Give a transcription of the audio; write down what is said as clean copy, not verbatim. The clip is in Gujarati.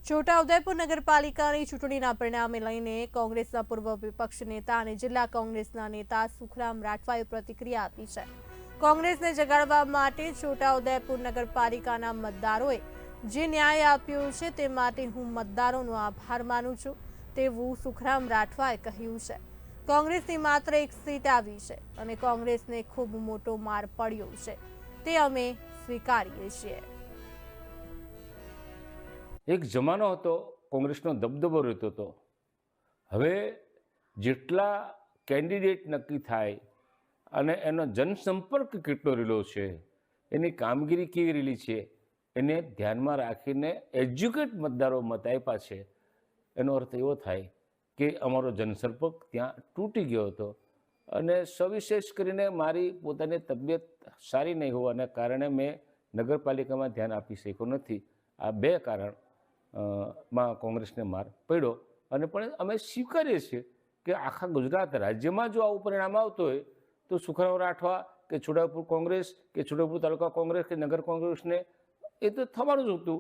છોટાઉદેપુર નગરપાલિકાની ચૂંટણીના પરિણામે લઈને કોંગ્રેસના પૂર્વ વિપક્ષ નેતા અને જિલ્લા કોંગ્રેસના નેતા સુખરામ રાઠવાએ પ્રતિક્રિયા આપી છે। કોંગ્રેસને જગાડવા માટે છોટાઉદેપુર નગરપાલિકાના મતદારોએ જે ન્યાય આપ્યો છે તે માટે હું મતદારોનો આભાર માનું છું તેવું સુખરામ રાઠવાએ કહ્યું છે। કોંગ્રેસની માત્ર એક સીટ આવી છે અને કોંગ્રેસને ખૂબ મોટો માર પડ્યો છે તે અમે સ્વીકારીએ છીએ। એક જમાનો હતો કોંગ્રેસનો દબદબો રહેતો હતો। હવે જેટલા કેન્ડિડેટ નક્કી થાય અને એનો જનસંપર્ક કેટલો રહેલો છે, એની કામગીરી કેવી રહેલી છે, એને ધ્યાનમાં રાખીને એજ્યુકેટ મતદારો મત આપ્યા છે। એનો અર્થ એવો થાય કે અમારો જનસંપર્ક ત્યાં તૂટી ગયો હતો અને સવિશેષ કરીને મારી પોતાની તબિયત સારી નહીં હોવાના કારણે મેં નગરપાલિકામાં ધ્યાન આપી શક્યો નથી। આ બે કારણ માં કોંગ્રેસને માર પડ્યો અને પણ અમે સ્વીકારીએ છીએ કે આખા ગુજરાત રાજ્યમાં જો આવું પરિણામ આવતું હોય તો સુખરામ રાઠવા કે છોટાઉદેપુર કોંગ્રેસ કે છોટાઉદેપુર તાલુકા કોંગ્રેસ કે નગર કોંગ્રેસને એ તો થવાનું જ હતું।